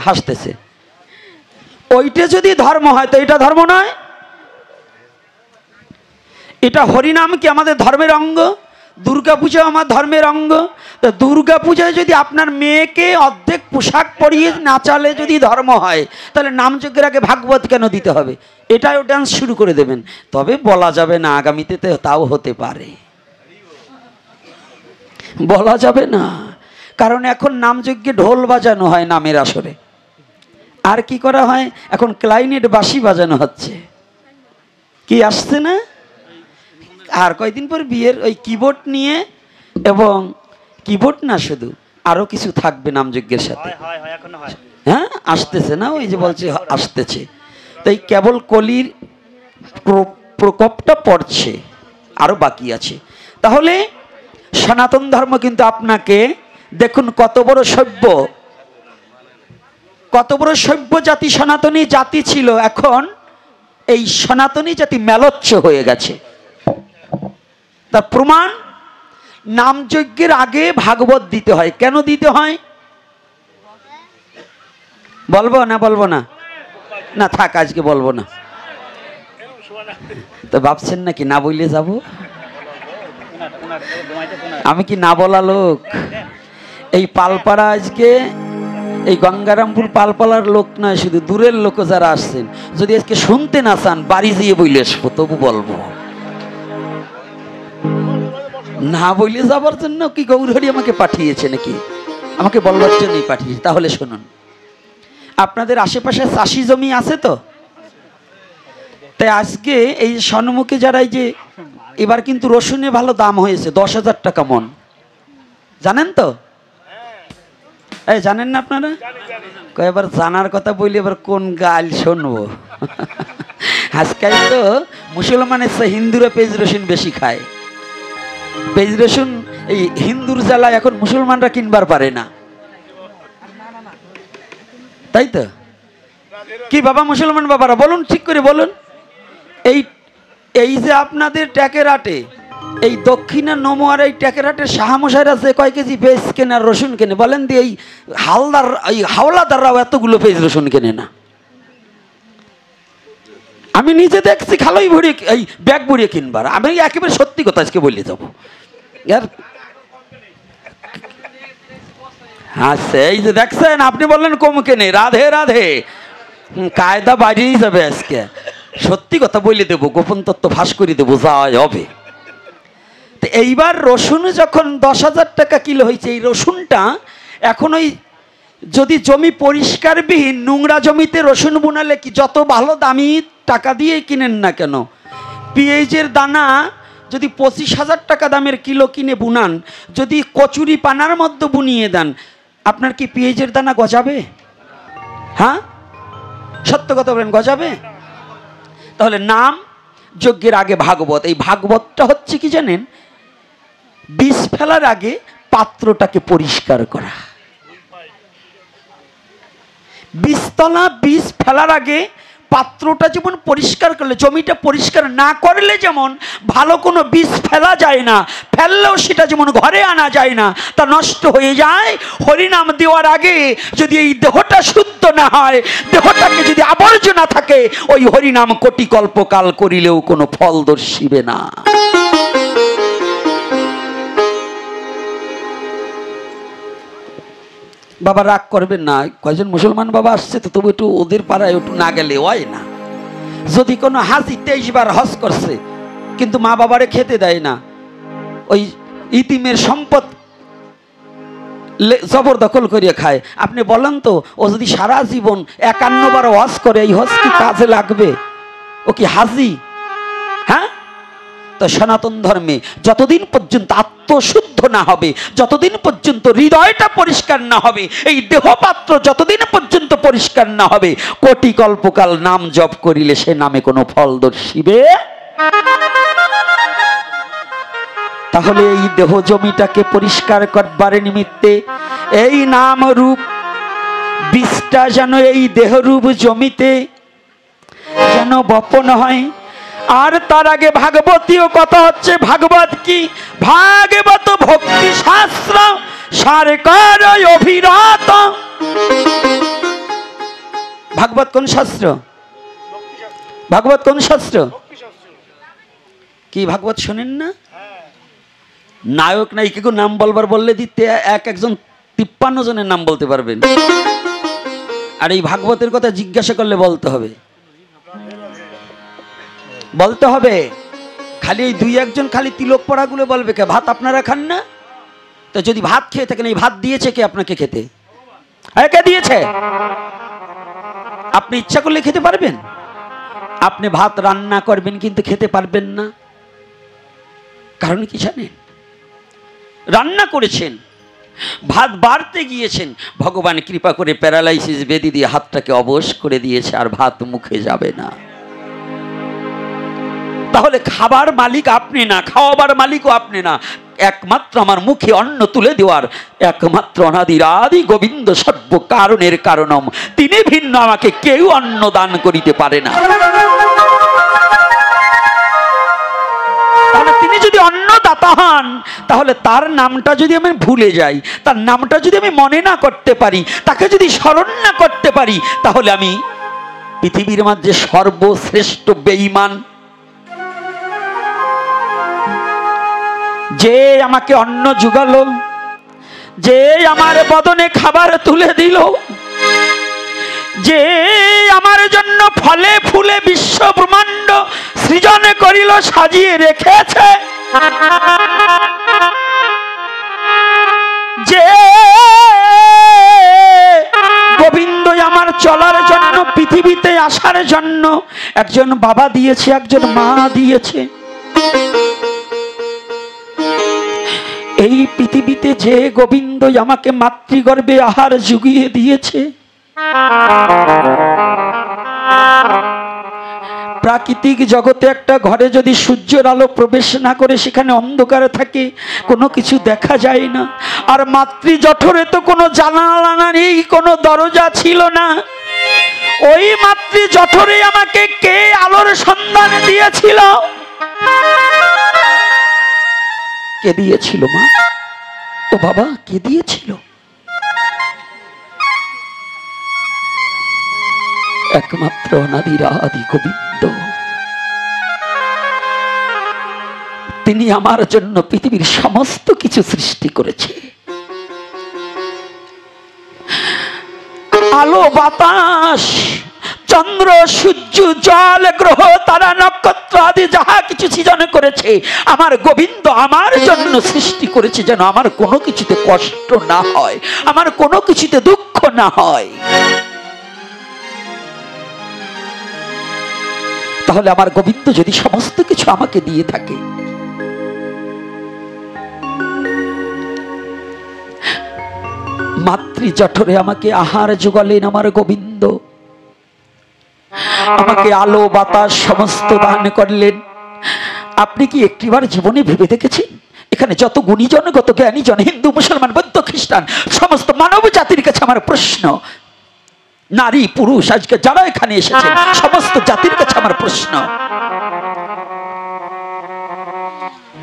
হাসতেছে। ওইটা যদি ধর্ম হয় তো এটা ধর্ম নয়? এটা হরিনাম কি আমাদের ধর্মের অঙ্গ? দুর্গা পূজা আমার ধর্মের অঙ্গ। তো দুর্গা পূজায় যদি আপনার মেয়েকে অর্ধেক পোশাক পরিয়ে নাচালে যদি ধর্ম হয়, তাহলে নামযজ্ঞের আগে ভাগবত কেন দিতে হবে? এটাও ডান্স শুরু করে দেবেন। তবে বলা যাবে না, আগামীতে তাও হতে পারে, বলা যাবে না। কারণ এখন নামযজ্ঞে ঢোল বাজানো হয় নামের আসরে। আর কি করা হয়? এখন ক্লাইনেট বাঁশি বাজানো হচ্ছে। কি আসছে না? আর কয়দিন পর বিয়ের ওই কিবোর্ড নিয়ে, এবং কিবোর্ড না শুধু আরো কিছু থাকবে নামযজ্ঞের সাথে। হ্যাঁ আসতেছে না? ওই যে বলছে আসতেছে। তাই কেবল কলির প্রকোপটা পড়ছে, আরো বাকি আছে। তাহলে সনাতন ধর্ম কিন্তু আপনাকে দেখুন কত বড় সভ্য, কত বড় সভ্য জাতি সনাতনী জাতি ছিল, এখন এই সনাতনী জাতি মেলচ্ছ হয়ে গেছে। তার প্রমাণ, নামযজ্ঞের আগে ভাগবত দিতে হয়। কেন দিতে হয় বলবো না? বলবো না? না থাক, আজকে বলবো না। তো ভাবছেন নাকি না বললে যাব? আমি কি না বলা লোক? এই পালপাড়া আজকে, এই গঙ্গারামপুর পালপাড়ার লোক নয়, শুধু দূরের লোক যারা আসছেন, যদি আজকে শুনতে না চান বাড়ি গিয়ে বলে আসবো, তবু বলবো। না বলে যাবার জন্য কি গৌরহরি আমাকে পাঠিয়েছে নাকি? আমাকে বলবার জন্যই পাঠিয়েছে। তাহলে শুনুন, আপনাদের আশেপাশে চাষি জমি আছে তো? তাই আজকে এই সন্মুখে যারা, এই যে এবার কিন্তু রসুনে ভালো দাম হয়েছে, 10,000 টাকা মন, জানেন তো? এই জানেন না আপনারা? এবার জানার কথা বলি, এবার কোন গাল শুনবো? আজকাল তো মুসলমানের চেয়ে হিন্দুরা পেঁয়াজ রসুন বেশি খায়। পেঁয়াজ রসুন এই হিন্দুর জ্বালায় এখন মুসলমানরা কিনবার পারে না, তাই তো? কি বাবা মুসলমান বাবারা বলুন, ঠিক করে বলুন। এই যে আপনাদের ট্যাকেরাটে, এই দক্ষিণা নমোয়ার এই ট্যাকেরাটের শাহামশাইরা যে কয় কেজি পেঁয়াজ কেনে আর রসুন কেনে বলেন দিয়ে, এই হালদার, এই হাওলাদাররাও এতগুলো পেঁয়াজ রসুন কেনে না। আমি নিজে দেখছি খালোই ভরিয়ে, এই ব্যাগ ভরিয়ে কিনবার। আমি একেবারে সত্যি কথা আজকে বলে যাবো। আচ্ছা, এই যে দেখছেন, আপনি বললেন কম কেনে, রাধে রাধে, কায়দা বাড়িয়েই যাবে আজকে। সত্যি কথা বলে দেবো, গোপন তত্ত্ব ফাঁস করে দেবো, যা হবে। তো এইবার রসুন যখন 10,000 টাকা কিলো হয়েছে, এই রসুনটা এখন ওই যদি জমি পরিষ্কারবিহীন নোংরা জমিতে রসুন বুনালে কি যত ভালো দামি টাকা দিয়ে কিনেন না কেন, পেঁয়াজের দানা যদি 25,000 টাকা দামের কিলো কিনে বুনান, যদি কচুরি পানার মধ্যে বুনিয়ে দেন, আপনার কি পেঁয়াজের দানা গজাবে? হ্যাঁ সত্য কথা বলেন, গজাবে? তাহলে নাম যজ্ঞের আগে ভাগবত। এই ভাগবতটা হচ্ছে কি জানেন? বীজ ফেলার আগে পাত্রটাকে পরিষ্কার করা। বীজতলা বীজ ফেলার আগে পাত্রটা যেমন পরিষ্কার করলে, জমিটা পরিষ্কার না করলে যেমন ভালো কোনো বীজ ফেলা যায় না, ফেললেও সেটা যেমন ঘরে আনা যায় না, তা নষ্ট হয়ে যায়। হরিনাম দেওয়ার আগে যদি এই দেহটা শুদ্ধ না হয়, দেহটাকে যদি আবর্জনা থাকে, ওই হরিনাম কোটি কল্পকাল করিলেও কোনো ফল দর্শিবে না। বাবা রাগ করবেন না, কয়জন মুসলমান বাবা আসছে তো, তবু একটু ওদের পাড়ায় একটু না গেলে হয় না। যদি কোনো হাজি 23 বার হজ করছে কিন্তু মা বাবারে খেতে দেয় না, ওই ইতিমের সম্পদ জবরদখল করিয়ে খায়, আপনি বলেন তো, ও যদি সারা জীবন 51 বার হজ করে, এই হজ কি কাজে লাগবে? ও কি হাজি? হ্যাঁ? তো সনাতন ধর্মে যতদিন পর্যন্ত আত্মশুদ্ধ না হবে, যতদিন পর্যন্ত হৃদয়টা পরিষ্কার না হবে, এই দেহপাত্র যতদিন পর্যন্ত পরিষ্কার না হবে, কোটি কল্পকাল নাম জপ করিলে সে নামে কোনো ফল দর্শিবে। তাহলে এই দেহ জমিটাকে পরিষ্কার করবার নিমিত্তে এই নাম রূপ বীজটা যেন এই দেহরূপ জমিতে যেন বপন হয়। আর তার আগে ভাগবতীয় কথা হচ্ছে। ভাগবত কি? ভাগবত ভক্তি শাস্ত্র সারকার অভিরত। ভাগবত কোন শাস্ত্র? ভাগবত কোন শাস্ত্র? কি ভাগবত শোনেন না? নায়ক নায়িকা নাম বলবার বললে দিতে একজন 53 জনের নাম বলতে পারবেন। আর এই ভাগবতের কথা জিজ্ঞাসা করলে বলতে হবে, বলতে হবে। খালি এই 2-1 জন খালি তিলক পড়াগুলো বলবে কে? ভাত আপনারা খান না? তো যদি ভাত খেয়ে থাকেন, এই ভাত দিয়েছে কে আপনাকে খেতে? কে দিয়েছে? আপনি ইচ্ছা করলে খেতে পারবেন? আপনি ভাত রান্না করবেন কিন্তু খেতে পারবেন না। কারণ কি জানেন? রান্না করেছেন, ভাত বাড়তে গিয়েছেন, ভগবান কৃপা করে প্যারালাইসিস বেদি দিয়ে হাতটাকে অবশ করে দিয়েছে, আর ভাত মুখে যাবে না। তাহলে খাবার মালিক আপনি না, খাওয়াবার মালিকও আপনি না। একমাত্র আমার মুখে অন্ন তুলে দেওয়ার একমাত্র অনাদির আদি গোবিন্দ সর্ব কারণের কারণম, তিনি ভিন্ন আমাকে কেউ অন্ন দান করিতে পারে না। তাহলে তিনি যদি অন্নদাতা হন, তাহলে তার নামটা যদি আমি ভুলে যাই, তার নামটা যদি আমি মনে না করতে পারি, তাকে যদি স্মরণ না করতে পারি, তাহলে আমি পৃথিবীর মধ্যে সর্বশ্রেষ্ঠ বেঈমান। যে আমাকে অন্ন জুগালো, যে আমার বদনে খাবার তুলে দিল, যে আমার জন্য ফলে ফুলে বিশ্ব ব্রহ্মাণ্ড সৃজন করিল, সাজিয়ে রেখেছে, যে গোবিন্দ আমার চলার জন্য, পৃথিবীতে আসার জন্য একজন বাবা দিয়েছে, একজন মা দিয়েছে। এই পৃথিবীতে যে গোবিন্দ আমাকে মাতৃগর্ভে আহার জুগিয়ে দিয়েছে, প্রাকৃতিক জগতে একটা ঘরে যদি সূর্যের আলো প্রবেশ না করে, সেখানে অন্ধকারে থাকে, কোনো কিছু দেখা যায় না। আর মাতৃ জঠরে তো কোনো জানালা নেই, কোনো দরজা ছিল না। ওই মাতৃ জঠরে আমাকে কে আলোর সন্ধান দিয়েছিল? কে দিয়েছিল মা? ও বাবা, কে দিয়েছিল? একমাত্র অনাদির আদি গোবিন্দ। তিনি আমার জন্য পৃথিবীর সমস্ত কিছু সৃষ্টি করেছে। আলো, বাতাস, চন্দ্র, সূর্য, জল, গ্রহ, তারা, নক্ষত্র আদি যাহা কিছু সৃজন করেছে, আমার গোবিন্দ আমার জন্য সৃষ্টি করেছে, যেন আমার কোনো কিছুতে কষ্ট না হয়, আমার কোনো কিছুতে দুঃখ না হয়। তাহলে আমার গোবিন্দ যদি সমস্ত কিছু আমাকে দিয়ে থাকে, মাতৃ জঠরে আমাকে আহার যোগালেন আমার গোবিন্দ, আমাকে আলো বাতাস সমস্ত দান করলেন। আপনি কি একটিবার জীবনে ভেবে দেখেছেন? এখানে যত গুণীজন, কত জ্ঞানীজন, হিন্দু, মুসলমান, বৌদ্ধ, খ্রিস্টান, সমস্ত মানব জাতির কাছে আমার প্রশ্ন, নারী পুরুষ আজকে যারা এখানে এসেছেন, সমস্ত জাতির কাছে আমার প্রশ্ন,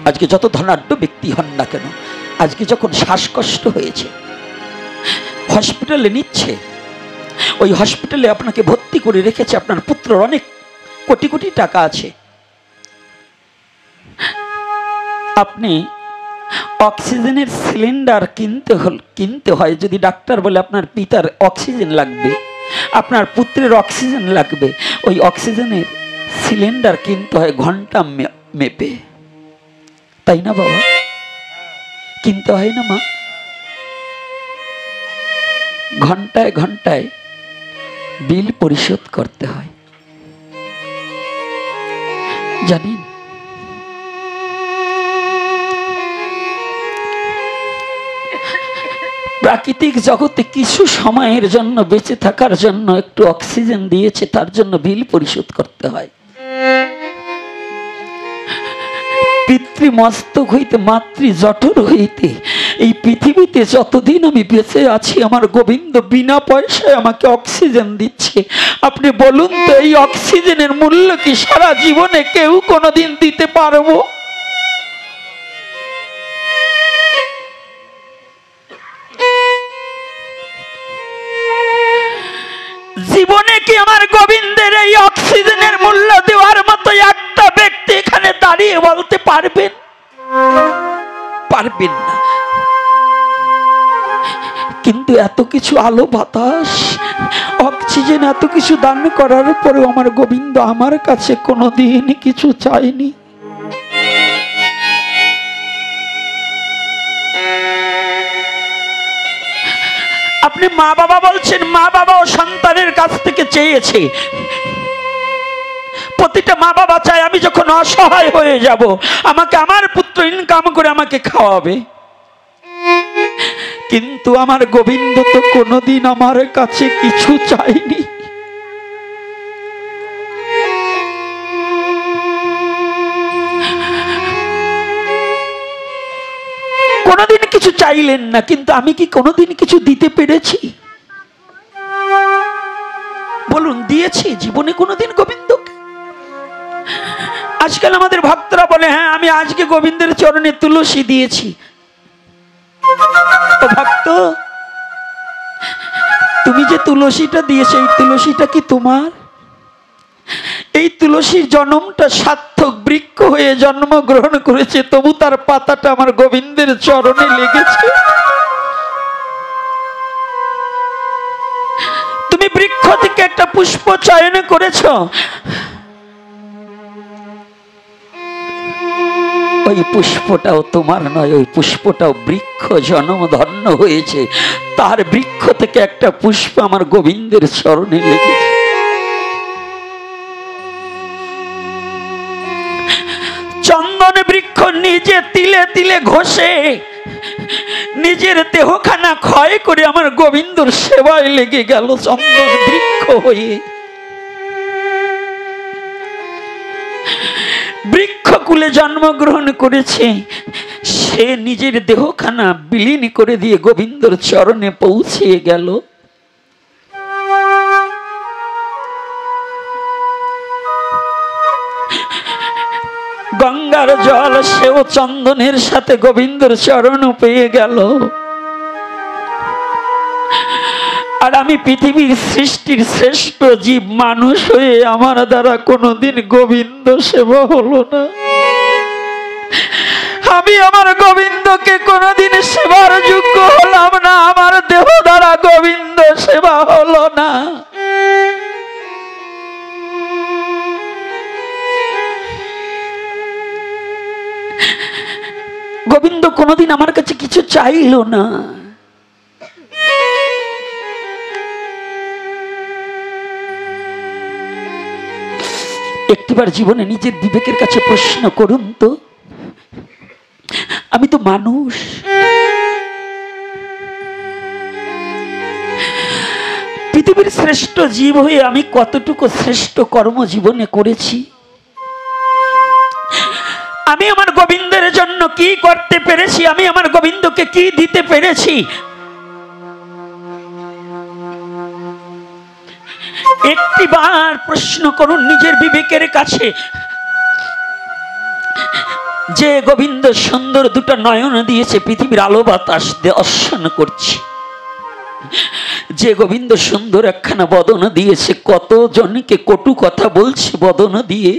আজকে যত ধনাঢ্য ব্যক্তি হন না কেন, আজকে যখন শ্বাসকষ্ট হয়েছে, হসপিটালে নিচ্ছে, ওই হসপিটালে আপনাকে ভর্তি করে রেখেছে, আপনার পুত্র অনেক কোটি কোটি টাকা আছে, আপনি অক্সিজেনের সিলিন্ডার কিনতে হয়। যদি ডাক্তার বলে আপনার পিতার অক্সিজেন লাগবে, আপনার পুত্রের অক্সিজেন লাগবে, ওই অক্সিজেনের সিলিন্ডার কিনতে হয় ঘন্টা মেপে, তাই না বাবা? কিনতে হয় না মা? ঘন্টায় ঘন্টায় বিল পরিশোধ করতে হয়, জানেন? প্রাকৃতিক জগতে কিছু সময়ের জন্য বেঁচে থাকার জন্য একটু অক্সিজেন দিয়েছে, তার জন্য বিল পরিশোধ করতে হয়। পিতৃমস্তক হইতে মাতৃ জঠর হইতে এই পৃথিবীতে যতদিন আমি বেঁচে আছি, আমার গোবিন্দ বিনা পয়সায় আমাকে অক্সিজেন দিচ্ছে। আপনি বলুন তো, এই অক্সিজেনের মূল্য কি সারা জীবনে কেউ কোনোদিন দিতে পারবো? জীবনে কি আমার গোবিন্দের এই অক্সিজেনের মূল্য দেওয়ার মতো একটা ব্যক্তি এখানে দাঁড়িয়ে বলতে পারবেন? পারবেন না। কিন্তু এত কিছু আলো বাতাস অক্সিজেন এত কিছু দান করার পরেও আমার গোবিন্দ আমার কাছে কোনোদিন কিছু চায়নি। আপনি মা বাবা বলছেন, মা বাবাও সন্তানের কাছ থেকে চেয়েছে। প্রতিটা মা বাবা চায় আমি যখন অসহায় হয়ে যাব আমাকে আমার পুত্র ইনকাম করে আমাকে খাওয়াবে। কিন্তু আমার গোবিন্দ তো কোনোদিন আমার কাছে কিছু চায়নি। কোনোদিন কিছু চাইলেন না, কিন্তু আমি কি কোনোদিন কিছু দিতে পেরেছি? বলুন, দিয়েছি জীবনে কোনোদিন গোবিন্দকে? আজকাল আমাদের ভক্তরা বলে, হ্যাঁ আমি আজকে গোবিন্দের চরণে তুলসী দিয়েছি। ভক্ত, তুমি যে তুলসীটা দিয়েছো এই তুলসীটা কি তোমার? এই তুলসীর জন্মটা সার্থক, বৃক্ষ হয়ে জন্মগ্রহণ করেছে, তবু তার পাতাটা আমার গোবিন্দের চরণে লেগেছে। তুমি বৃক্ষ থেকে একটা পুষ্প চয়ন করেছ, ওই পুষ্পটাও তোমার নয়, ওই পুষ্পটাও বৃক্ষ জন্ম ধন্য হয়েছে, তার বৃক্ষ থেকে একটা পুষ্প আমার গোবিন্দের চরণে লেগেছে। চন্দন বৃক্ষ নিজে তিলে তিলে ঘষে নিজের দেহখানা ক্ষয় করে আমার গোবিন্দর সেবায় লেগে গেল চন্দন বৃক্ষ হয়ে। বৃক্ষকুলে জন্মগ্রহণ করেছে, সে নিজের দেহখানা বিলীন করে দিয়ে গোবিন্দর চরণে পৌঁছে গেল। গঙ্গার জল সেও চন্দনের সাথে গোবিন্দর চরণ পেয়ে গেল। আর আমি পৃথিবীর সৃষ্টির শ্রেষ্ঠ জীব মানুষ হয়ে আমার দ্বারা কোনোদিন গোবিন্দ সেবা হলো না। আমি আমার গোবিন্দকে কোনোদিন সেবার যোগ্য হলাম না, আমার দেহ দ্বারা গোবিন্দ সেবা হলো না। গোবিন্দ কোনোদিন আমার কাছে কিছু চাইল না। একটিবার জীবনে নিজের বিবেকের কাছে প্রশ্ন করুন তো, আমি তো মানুষ, পৃথিবীর শ্রেষ্ঠ জীব হয়ে আমি কতটুকু শ্রেষ্ঠ কর্ম জীবনে করেছি? আমি আমার গোবিন্দের জন্য কি করতে পেরেছি? আমি আমার গোবিন্দকে কি দিতে পেরেছি? একটিবার প্রশ্ন করুন নিজের বিবেকের কাছে। যে গোবিন্দ সুন্দর দুটো নয়ন দিয়েছে, পৃথিবীর আলো বাতাস দর্শন করছি। যে গোবিন্দ সুন্দর একখানা বদন দিয়েছে, কত জনকে কটু কথা বলছে বদন দিয়ে।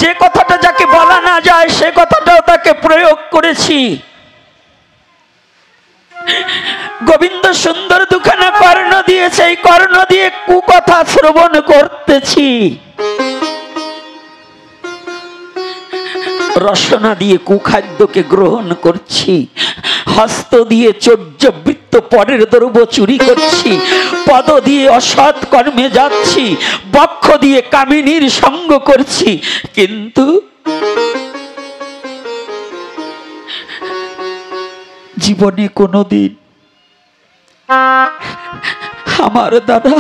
যে কথাটা যাকে বলা না যায় সে কথাটাও তাকে প্রয়োগ করেছি। গোবিন্দ সুন্দর দুখানা কর্ণ দিয়েছে, এই কর্ণ দিয়ে কুকথা শ্রবণ করতেছি। রসনা দিয়ে কুখাদ্যকে গ্রহণ করছি, হস্ত দিয়ে চৌর্যবৃত্ত পরের দ্রব্য চুরি করছি, পদ দিয়ে অসৎ কর্মে যাচ্ছি, বক্ষ দিয়ে কামিনীর সঙ্গ করছি। কিন্তু জীবনে কোনোদিন আমার দ্বারা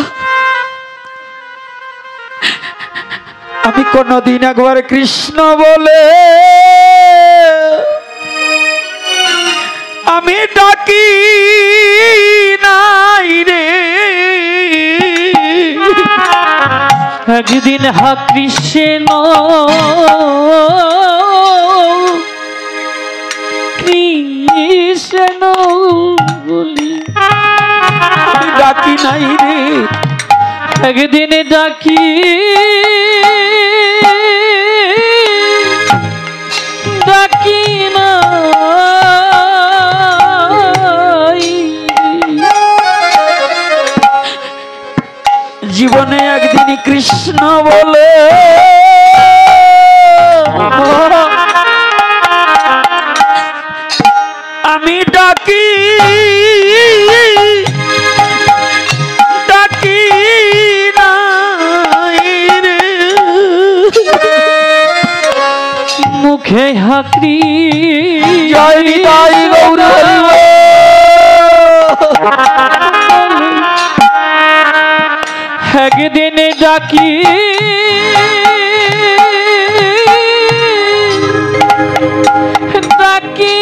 আমি কোনোদিন একবার কৃষ্ণ বলে আমি ডাকি নাই রে। একদিন হা কৃষ্ণ কৃষ্ণ বলি আমি ডাকি নাই রে। একদিন ডাকি ডাকি না জীবনে একদিন কৃষ্ণ বলে আমি ডাকি ডাকি নাই রে মুখে হাকরি জয় নিতাই গৌর হরি বল। একদিন ডাকি ডাকি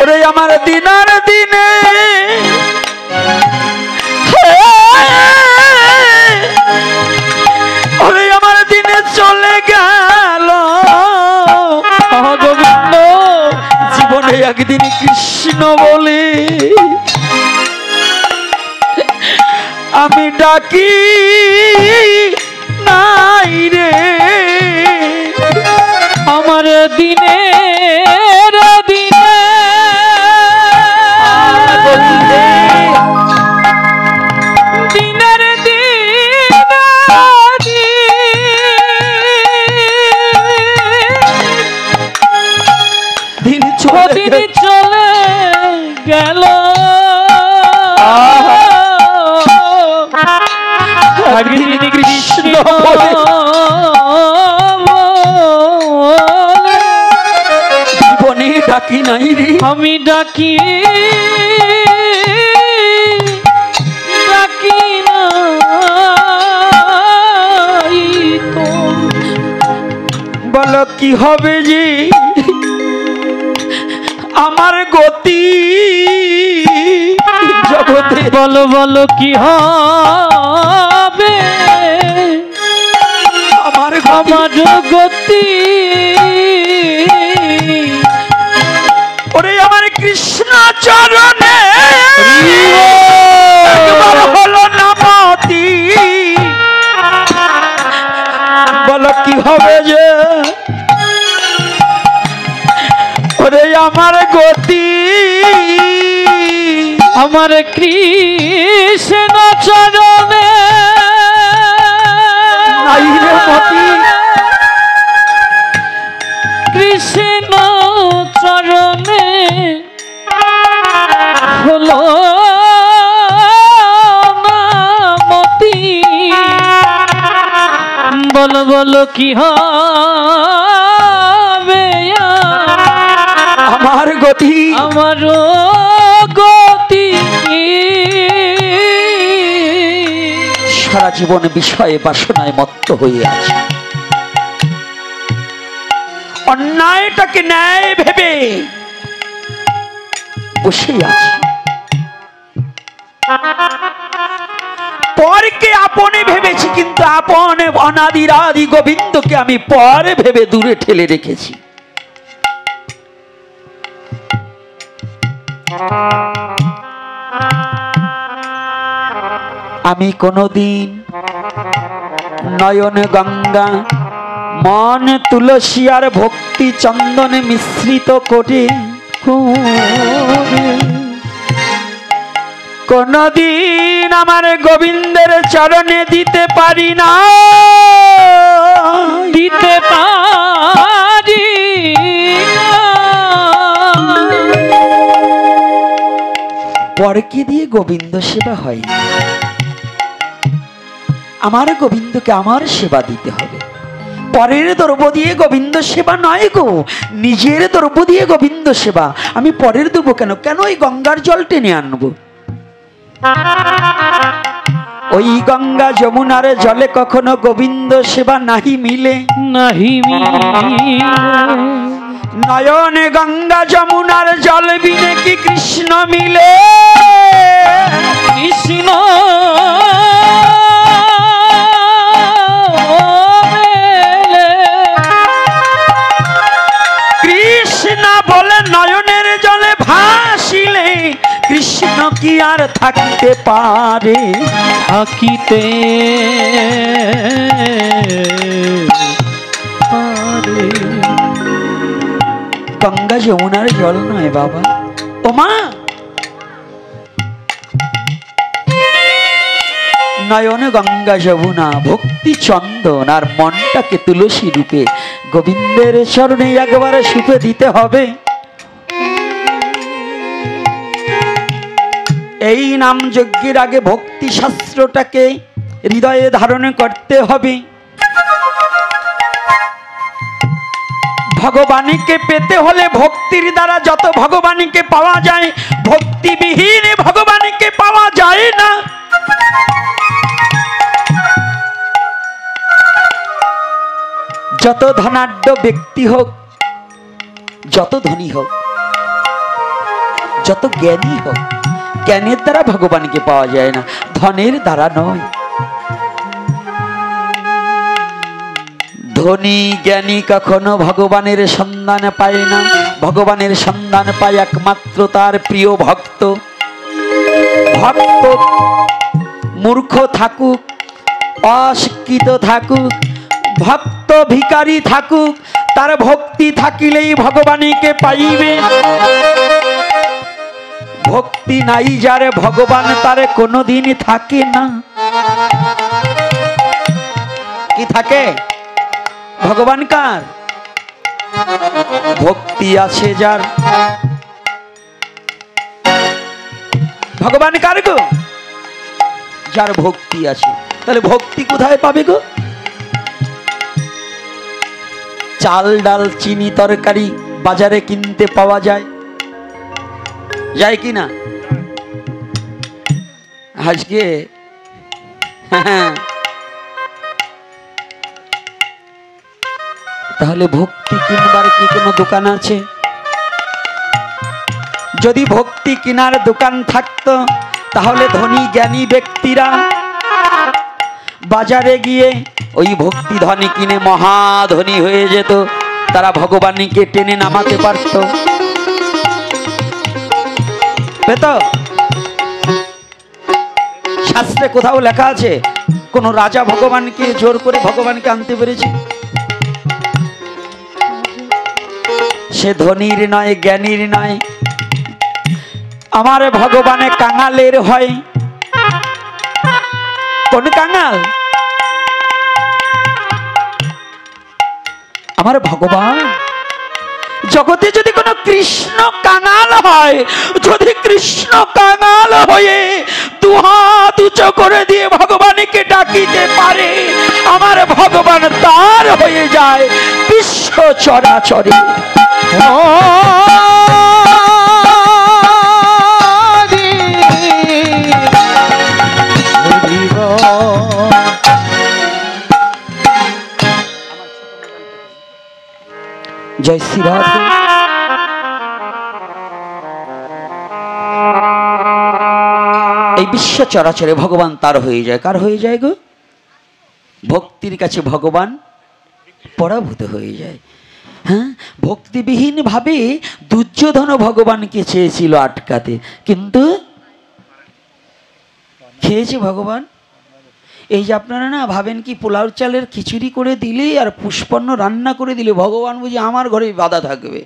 রে আমার দিনার দিনে ওরে আমার দিনে চলে গেল গোবিন্দ জীবনে একদিন কৃষ্ণ বলে আমি ডাকি নাই রে আমার দিনে চলে গেল কৃষ্ণ জীবনে ডাকি নাই রে আমি ডাকি ডাকি নাই তো বলো কি হবে যে আমার গতি জগতে বলো বলো কি হবে আমার গতি ওরে আমার কৃষ্ণ চরণে একবার হলো না মতি বলো কি হবে যে ওরে আমার গতি আমার কৃষ্ণ চরণে নাই রে মতি কৃষ্ণ চরণে হলো না মতি বলো বলো কি হবে আমার গতি আমার গতি সারা জীবন বিষয়ে বাসনায় মত্ত হয়ে আছে অন্যায়টাকে ন্যায় ভেবে বসে আছি পরকে আপনে ভেবেছি কিন্তু আপনে অনাদির আদি গোবিন্দকে আমি পরে ভেবে দূরে ঠেলে রেখেছি আমি কোনদিন নয়ন গঙ্গা মন তুলসী আর ভক্তি চন্দনে মিশ্রিত করে কোনদিন আমার গোবিন্দের চরণে দিতে পারি না দিতে পারি পরকে দিয়ে গোবিন্দ সেবা হয় আমার গোবিন্দকে আমার সেবা দিতে হবে পরের দ্রব্য দিয়ে গোবিন্দ সেবা নয় গো নিজের দ্রব্য দিয়ে গোবিন্দ সেবা আমি পরের দেবো কেন কেন ওই গঙ্গার জল টেনে আনবো ওই গঙ্গা যমুনার জলে কখনো গোবিন্দ সেবা নাহি মিলে নাহি নয়নে গঙ্গা যমুনার জল বিনে কি কৃষ্ণ মিলে কৃষ্ণ কৃষ্ণ বলে নয়নের জল কৃষ্ণ কি আর থাকিতে পারে, থাকিতে পারে। গঙ্গা যমুনার জল নয় বাবা, ও মা নয়ন গঙ্গা যমুনা, ভক্তি চন্দন আর মনটাকে তুলসী রূপে গোবিন্দের চরণে একবার সুপে দিতে হবে। এই নাম যজ্ঞের আগে ভক্তি শাস্ত্রটাকে হৃদয়ে ধারণ করতে হবে। ভগবানকে পেতে হলে ভক্তির দ্বারা যত ভগবানকে পাওয়া যায়, ভক্তিবিহীন ভগবানকে পাওয়া যায় না। যত ধনাঢ্য ব্যক্তি হোক, যত ধনী হোক, যত জ্ঞানী হোক, জ্ঞানের দ্বারা ভগবানকে পাওয়া যায় না, ধনের দ্বারা নয়। ধনী জ্ঞানী কখনো ভগবানের সন্ধান পায় না, ভগবানের সন্ধান পায় একমাত্র তার প্রিয় ভক্ত। ভক্ত মূর্খ থাকুক, অশিক্ষিত থাকুক, ভক্ত ভিখারি থাকুক, তার ভক্তি থাকিলেই ভগবানকে পাইবে। ভক্তি নাই যারে, ভগবান তারে কোনোদিন থাকে না। কি থাকে? ভগবান কার? ভক্তি আছে যার। ভগবান কার গো? যার ভক্তি আছে। তাহলে ভক্তি কোথায় পাবে গো? চাল ডাল চিনি তরকারি বাজারে কিনতে পাওয়া যায়, যায় কি না? আজকে তাহলে ভক্তি কিনবার কি কোনো দোকান আছে? যদি ভক্তি কেনার দোকান থাকতো তাহলে ধনী জ্ঞানী ব্যক্তিরা বাজারে গিয়ে ওই ভক্তি ধনী কিনে মহাধনী হয়ে যেত, তারা ভগবানকে টেনে নামাতে পারত। পেত? শাস্ত্রে কোথাও লেখা আছে কোন রাজা ভগবানকে জোর করে ভগবানকে আনতে পেরেছে? সে ধনীর নয়, জ্ঞানীর নয়, আমার ভগবানে কাঙালের হয়। কোন কাঙাল? আমার ভগবান। জগতে যদি কোনো কৃষ্ণ কাঙাল হয়, যদি কৃষ্ণ কাঙাল হয়ে দুহাত উঁচু করে দিয়ে ভগবানকে ডাকিতে পারে, আমার ভগবান তার হয়ে যায় বিশ্ব চরাচরে। জয় শ্রী রাধে। এই বিশ্ব চরাচরে ভগবান তার হয়ে যায়। কার হয়ে যায় গো? ভক্তির কাছে ভগবান পরাভূত হয়ে যায়। হ্যাঁ, ভক্তিবিহীন ভাবে দুর্যোধন ভগবানকে চেয়েছিল আটকাতে, কিন্তু খেয়েছে ভগবান। এই যে আপনারা না ভাবেন কি পোলাও চালের খিচুড়ি করে দিলে আর পুষ্পন্ন রান্না করে দিলে ভগবান বুঝি আমার ঘরে বাধা থাকবে।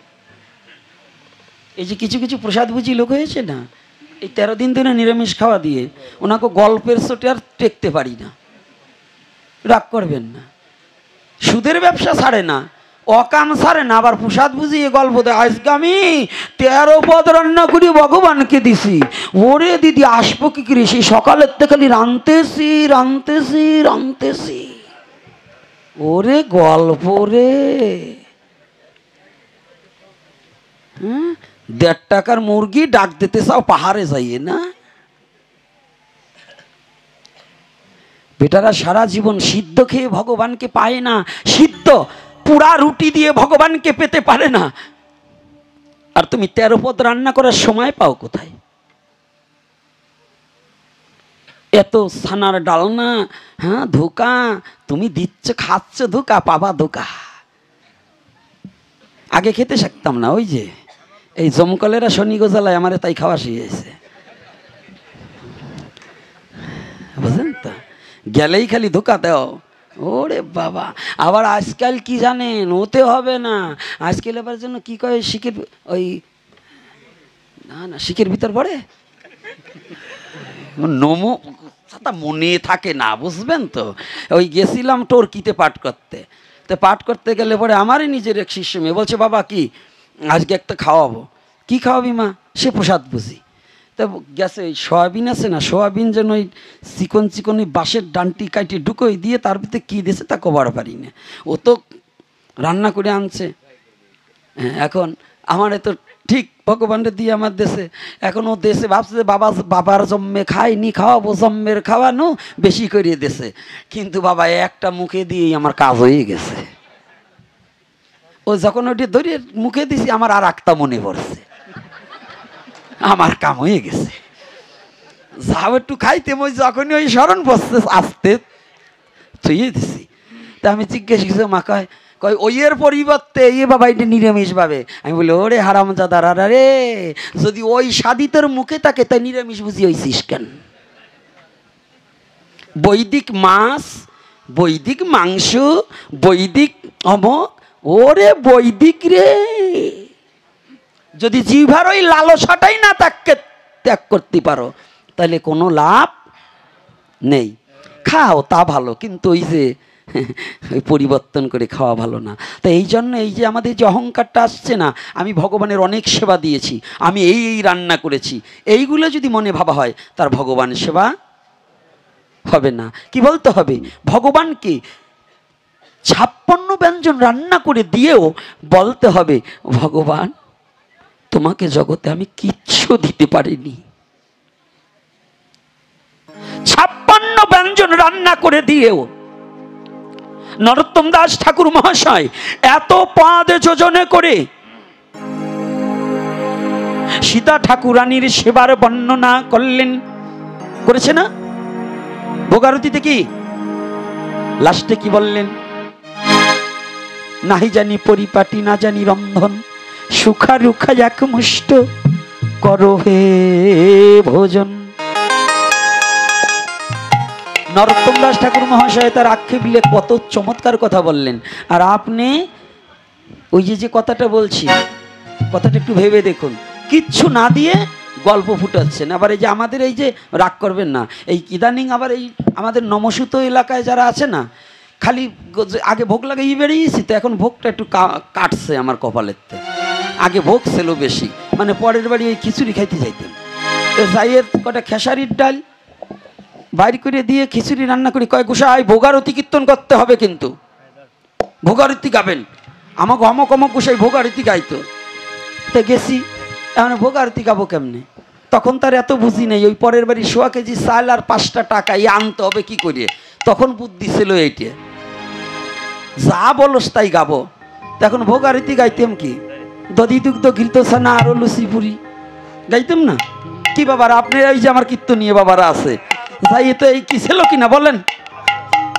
এই যে কিছু কিছু প্রসাদ বুঝি লোক হয়েছে না, এই 13 দিন ধরে নিরামিষ খাওয়া দিয়ে ওনাকে গল্পের চোটে আর টেকতে পারি না। রাগ করবেন না, সুদের ব্যবসা ছাড়ে না, অকাম ছাড়ে না, আবার প্রসাদ বুঝিয়ে গল্প দেয়। আজকে আমি 13 পদ রান্না করি ভগবানকে দিছি। ওরে দিদি আসবো কি করে, সেই সকালের থেকে খালি রাঁধতেছি রাঁধতেছি রাঁধতেছি। ওরে গল্প রে। 1.5 টাকার মুরগি ডাক দিতে চাও পাহাড়ে যাইয়ে না? বেটারা সারা জীবন সিদ্ধ খেয়ে ভগবানকে পায় না, সিদ্ধ পুরা রুটি দিয়ে ভগবানকে পেতে পারে না। আর তুমি 13 পদ রান্না করার সময় পাও কোথায়? এত ছানার ডালনা, হ্যাঁ ধোকা, তুমি দিচ্ছ খাচ্ছ ধোকা, পাবা ধোকা। আগে খেতে শিখতাম না, ওই যে এই জমকলেরা শনি গোজালায় আমার তাই খাওয়া শিখেছে, বুঝলেন তো? গেলেই খালি ধোকা দাও। ওরে বাবা, আবার আজকাল কি জানেন, ওতে হবে না। আজকাল আবার জন্য কি কয়, শিখের ওই না শিখের ভিতর পড়ে নমো, মনে থাকে না, বুঝবেন তো? ওই গেছিলাম টর্কিতে পাঠ করতে, তো পাঠ করতে গেলে পরে আমারই নিজের এক শিষ্য মেয়ে বলছে, বাবা কি আজকে একটা খাওয়াবো। কি খাওয়াবি মা? সে প্রসাদ বুঝি। তা গেছে ওই সয়াবিন আছে না, সয়াবিন যেন ওই চিকন চিকন ওই বাঁশের ডান্টি কাটি ঢুকোই দিয়ে তার ভিতরে কী দিয়েছে তা কবার পারি না। ও তো রান্না করে আনছে। হ্যাঁ, এখন আমার তো ঠিক ভগবানরে দিয়ে আমার দেশে, এখন ও দেশে ভাবছে যে বাবার জন্মে খাইনি, খাওয়াবো জন্মের খাওয়ানো বেশি করিয়ে দেশে। কিন্তু বাবা একটা মুখে দিয়েই আমার কাজ হয়ে গেছে। ও যখন ওটি ধরে মুখে দিছি, আমার আর একটা মনে পড়ছে, আমার কাম হয়ে গেছে। যাও একটু খাইতে, মই যখনই ওই স্মরণ পড়ছে আসতে থুয়ে দিছি। তা আমি জিজ্ঞেস করছি, মা কয় ওইয়ের পরিবর্তে এই বাবা এটা নিরামিষ ভাবে। আমি বলি, ওরে হারামজাদারা রে, যদি ওই সাদিতের মুখে থাকে তাই নিরামিষ বুঝি হইছিস কেন? বৈদিক মাছ, বৈদিক মাংস, বৈদিক অমক, ওরে বৈদিক রে, যদি জিভার ওই লালসাটাই না তাকে ত্যাগ করতে পারো তাহলে কোনো লাভ নেই। খাও তা ভালো, কিন্তু ওই যে ওই পরিবর্তন করে খাওয়া ভালো না। তো এই জন্য এই যে আমাদের যে অহংকারটা আসছে না, আমি ভগবানের অনেক সেবা দিয়েছি, আমি এই রান্না করেছি, এইগুলো যদি মনে ভাবা হয় তার ভগবান সেবা হবে না। কি বলতে হবে? ভগবানকে 56 ব্যঞ্জন রান্না করে দিয়েও বলতে হবে, ভগবান তোমাকে জগতে আমি কিচ্ছু দিতে পারিনি। 56 ব্যঞ্জন রান্না করে দিয়েও নরোত্তম দাস ঠাকুর মহাশয় এত পদ যোজনে করে সীতা ঠাকুরানীর সেবার বর্ণনা করলেন, করেছে না? ভোগারতিতে কি লাস্টে কি বললেন? নাহি জানি পরিপাটি, না জানি রন্ধন, সুখা রুখা এক মুষ্ট করো হে ভোজন। নরোত্তম দাস ঠাকুর মহাশয় তার আক্ষেপ দিলে কত চমৎকার কথা বললেন। আর আপনি ওই যে কথাটা বলছি, কথাটা একটু ভেবে দেখুন, কিচ্ছু না দিয়ে গল্প ফুটাচ্ছেন। আবার এই যে আমাদের এই যে রাগ করবেন না, এই ইদানিং আবার এই আমাদের নমসূত এলাকায় যারা আছে না, খালি আগে ভোগ লাগাই বেরিয়েছি, তো এখন ভোগটা একটু কাটছে আমার কপালের। আগে ভোগ ছিল বেশি, মানে পরের বাড়ি ওই খিচুড়ি খাইতে যাইতেন, যাইয়ের কটা খেসারির ডাল বাইর করে দিয়ে খিচুড়ি রান্না করি, কয় গোসাই ভোগারতি কীর্তন করতে হবে, কিন্তু ভোগারতি গাবেন। আমাকে অমক অমক গোসাই ভোগারতি গাইতো। তো গেছি, এখন ভোগারতি গাবো কেমনে? তখন তার এত বুঝি নেই, ওই পরের বাড়ি 100 কেজি চাল আর 5টা টাকা এই আনতে হবে কি করিয়ে, তখন বুদ্ধি ছিল এইটে, যা বলস তাই গাবো। এখন ভোগারতি গাইতাম কি, দধি দুগ্ধ ঘৃত ছানা আরো লুচি পুরি গাইতাম না কি বাবারা? আপনি এই যে আমার কীর্তন নিয়ে বাবারা আছে, তাই তো এই কি ছিল কিনা বলেন?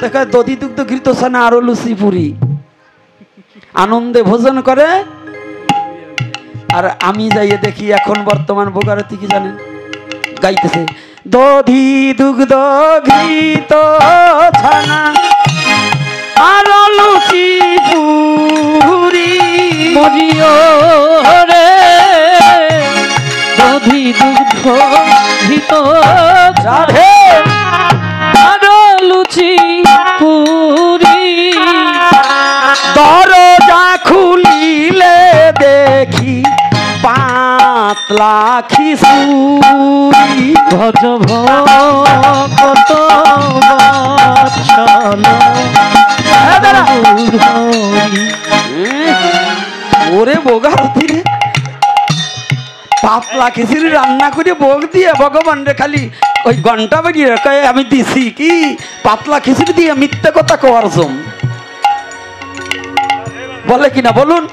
দেখা দধি দুগ্ধ ঘৃত ছানা আরো লুচি পুরি আনন্দে ভোজন করে। আর আমি যাইয়ে দেখি এখন বর্তমান ভোগারতি কি জানেন গাইতেছে, দধি দুগ্ধ ঘৃত ছানা আরো লুচি পুরি মরিও রে, দধি দুগ্ধ ঘৃত রাধে আরো লুচি পুরি। দরজা খুলিলে দেখি পাতলা খিচুড়ি, ভজ ভক্ত বৎসল ওরে ভোগারতি রে, পাতলা খিচুড়ি রান্না করে ভোগ দিয়ে ভগবান রে খালি ওই ঘন্টা বাড়িয়ে কয়ে আমি দিছি কি পাতলা খিচুড়ি দিয়ে মিথ্যে কথা কোয়ার জম বলে কিনা বলুন?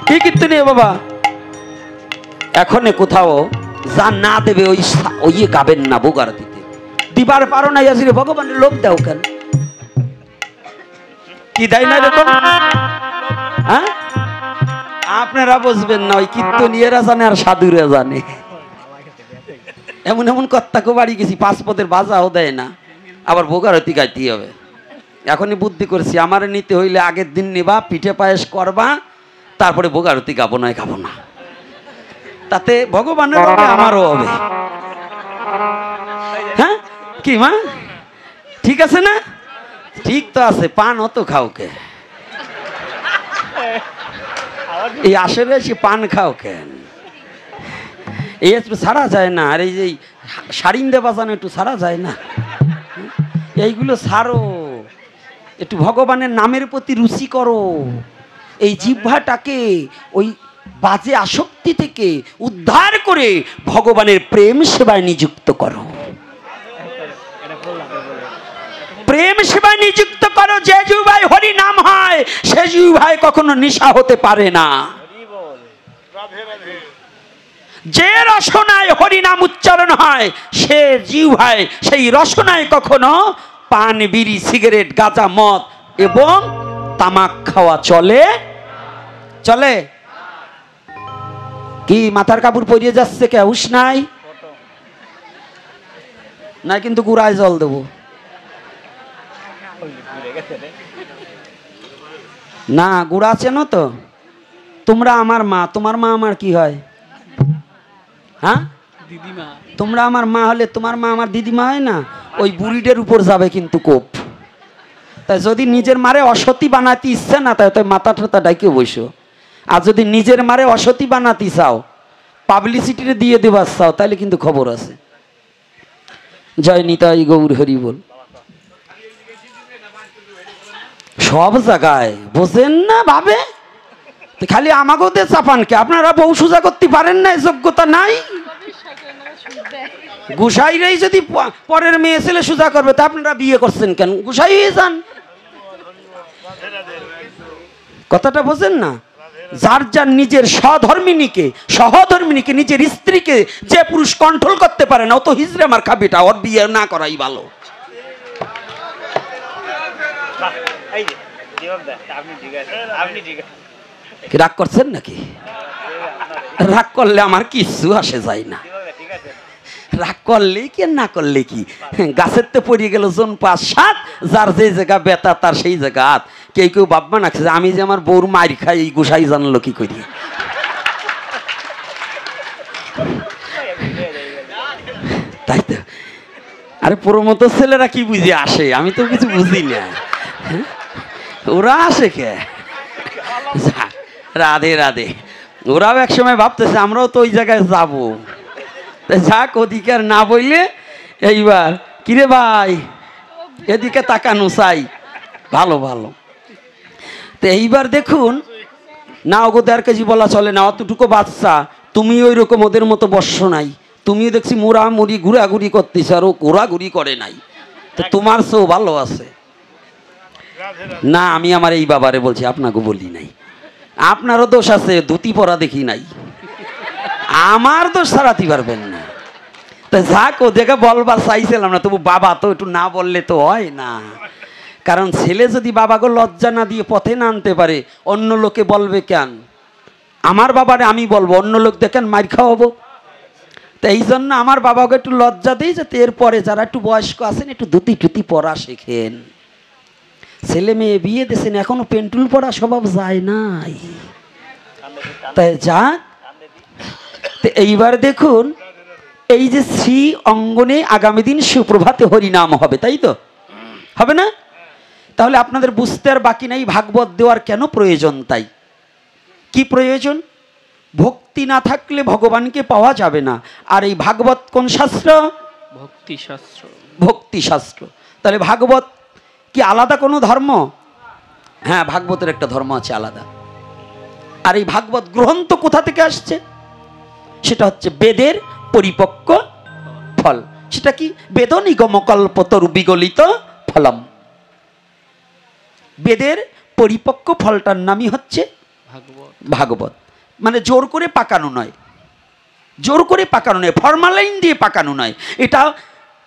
কি কীর্তন বাবা? এখন কোথাও যা না দেবে ওই গাবেন না, ভোগারতিতে দিবার পারো না, আসলে ভগবানের লোভ দাও কেন? কি দেয় না এরকম? হ্যাঁ, আপনারা বুঝবেন না, ওই কীর্তনীয়রা জানে আর সাধুরা জানে। এমন এমন কর্তাকে বাড়ি গেছি, 5 পদের বাজাও দেয় না, আবার ভোগারতি গাইতে হবে। এখনই বুদ্ধি করছি, আমার নিতে হইলে আগের দিন নেবা, পিঠে পায়েস করবা, তারপরে ভোগারতি গাবো নয় গাবো না, তাতে ভগবানের হবে আমারও হবে। হ্যাঁ কি মা, ঠিক আছে না? ঠিক তো আছে। পান অত খাওকে, এই আসলে সে পান খাও কেন? এই একটু ছাড়া যায় না, আর এই যে সারিন্দে বাজানো একটু ছাড়া যায় না, এইগুলো ছাড়ো, একটু ভগবানের নামের প্রতি রুচি করো। এই জিহ্বাটাকে ওই বাজে আসক্তি থেকে উদ্ধার করে ভগবানের প্রেম সেবায় নিযুক্ত করো, প্রেম সেবায় নিযুক্ত করো। যে জিহ্বায় হরি নাম হয় সে জিহ্বায় কখনো নেশা হতে পারে না। যে রসনায় হরি নাম উচ্চারণ হয় সে জিহ্বায়, সেই রসনায় কখনো পান, বিড়ি, সিগারেট, গাঁজা, মদ এবং তামাক খাওয়া চলে চলে কি? মাথার কাপড় পরিয়ে যাচ্ছে কে? হুশ নাই না? কিন্তু গুড়ায় জল দেবো না, গুড়া চেনো তো তোমরা? আমার মা, তোমার মা আমার কি হয়? হ্যাঁ দিদিমা। তোমরা আমার মা হলে তোমার মা আমার দিদিমা হয় না? ওই বুড়িদের উপর যাবে কিন্তু কোপ। তাই যদি নিজের মারে অসতী বানাতে ইচ্ছে না তাই তাই মাথা ঠাতা ডাইকে বসো। আর যদি নিজের মারে অসতী বানাতে চাও, পাবলিসিটিতে দিয়ে দেবার চাও, তাহলে কিন্তু খবর আছে। জয় নিতাই গৌর হরি বল। সব জায়গায় বোঝেন না ভাবে, খালি আমাকেও দিয়ে চাপানকে। আপনারা বউ সোজা করতে পারেন না, যোগ্যতা নাই। গুসাইরাই যদি পরের মেয়ে ছেলে সোজা করবে তা আপনারা বিয়ে করছেন কেন? গুসাই হয়ে যান। কথাটা বোঝেন না? যার যার নিজের সহধর্মিনীকে নিজের স্ত্রীকে যে পুরুষ কন্ট্রোল করতে পারে না, ও তো হিজড়ে আমার খাবিটা, ওর বিয়ে না করাই ভালো। রাগ করছেন নাকি? রাগ করলে আমার কিচ্ছু আসে যায় না। রাগ করলে কি না করলে কি, গাছের তো পড়িয়ে গেল জন 5-7, যার যে জায়গা বেতা তার সেই জায়গা হাত। কেউ কেউ ভাববা নাকছে যে আমি যে আমার বউর মার খাই, এই গোসাই জানলো কি করি? তাই তো। আরে প্রমত ছেলেরা কি বুঝে আসে? আমি তো কিছু বুঝি না, ওরা আসে কে? রাধে রাধে। ওরাও এক সময় ভাবতেছে আমরাও তো ওই জায়গায় যাবো। যাক, অধিকার না বললে এইবার কিরে ভাই এদিকে তাকানো চাই। ভালো ভালো। তো এইবার দেখুন না, ওগো 1.5 কেজি বলা চলে না, অতটুকু বাচ্চা। তুমি ওই রকম ওদের মতো বর্ষ নাই, তুমিও দেখছি মোড়ামুড়ি ঘুরাঘুরি করতেছ, আর ও ঘোরাঘুরি করে নাই। তো তোমার চেয়েও ভালো আছে না। আমি আমার এই বাবারে বলছি, আপনাকে বলি নাই। আপনারও দোষ আছে, ধুতি পরা দেখি নাই। আমার দোষ সারাতে পারবেন না। তা যাক, ও দেখে বলবার চাইছিলাম না, তবু বাবা তো একটু না বললে তো হয় না। কারণ ছেলে যদি বাবাকে লজ্জা না দিয়ে পথে না আনতে পারে, অন্য লোকে বলবে কেন? আমার বাবারে আমি বলবো, অন্য লোক দেখেন মার খাওয়াবো। তো এই জন্য আমার বাবাকে একটু লজ্জা দিই, যাতে এরপরে যারা একটু বয়স্ক আছেন একটু ধুতি টুতি পরা শেখেন। ছেলে মেয়ে বিয়ে দিয়েছেন, এখনো পেন্টুল পরা স্বভাব যায় নাই। তাই যাক, এইবার দেখুন এই যে শ্রী অঙ্গনে আগামী দিন সুপ্রভাতে হরিনাম হবে, তাই তো হবে না? তাহলে আপনাদের বুঝতে আর বাকি নাই ভাগবত দেওয়ার কেন প্রয়োজন। তাই কি প্রয়োজন? ভক্তি না থাকলে ভগবানকে পাওয়া যাবে না। আর এই ভাগবত কোন শাস্ত্র? ভক্তি শাস্ত্র। ভক্তি শাস্ত্র। তাহলে ভাগবত কি আলাদা কোনো ধর্ম? হ্যাঁ, ভাগবতের একটা ধর্ম আছে আলাদা। আর এই ভাগবত গ্রন্থ কোথা থেকে আসছে? সেটা হচ্ছে বেদের পরিপক্ক ফল। সেটা কি? বেদ নিগম কল্পতরু বিগলিত ফলম। বেদের পরিপক্ক ফলটার নামই হচ্ছে ভাগবত। ভাগবত। মানে জোর করে পাকানো নয়, জোর করে পাকানো নয়, ফরমালাইন দিয়ে পাকানো নয়। এটা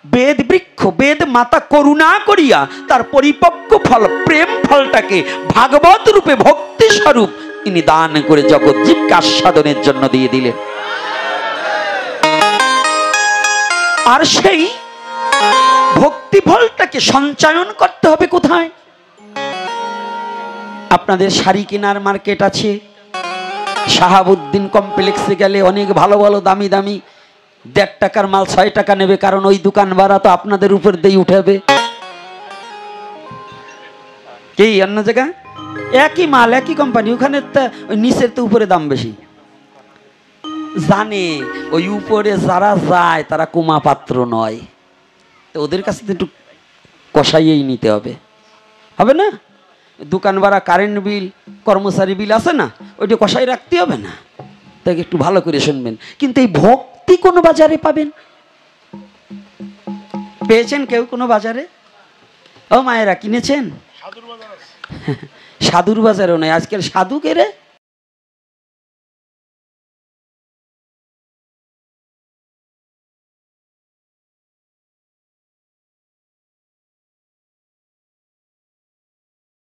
বেদ বৃক্ষ, বেদ মাতা করুণা করিয়া তার পরিপক্ক ফল প্রেম ফলটাকে ভাগবত রূপে ভক্তি স্বরূপ ইনি দান করে জগৎ জীবকে আস্বাদনের জন্য দিয়ে দিলেন। আর সেই ভক্তি ফলটাকে সঞ্চয়ন করতে হবে কোথায়? আপনাদের শাড়ি কেনার মার্কেট আছে, শাহাবুদ্দিন কমপ্লেক্সে গেলে অনেক ভালো ভালো দামি দামি 1.5 টাকার মাল 6 টাকা নেবে, কারণ ওই দোকান ভাড়া তো আপনাদের উপর দিয়ে উঠাবে। কি অন্য জায়গা একই মাল একই কোম্পানি, ওখানে ওই নিচের তো উপরে দাম বেশি। জানে ওই উপরে যারা যায় তারা কুমা পাত্র নয়, তো ওদের কাছে তো একটু কষাইয়েই নিতে হবে, হবে না? দোকান ভাড়া, কারেন্ট বিল, কর্মচারী বিল আছে না, ওইটা কষাই রাখতে হবে না? তাকে একটু ভালো করে শুনবেন। কিন্তু এই ভক্তি কোন বাজারে পাবেন? পেয়েছেন কেউ কোনো বাজারে? ও মায়েরা কিনেছেন? সাধুর বাজারেও নয়। আজকাল সাধু কে রে?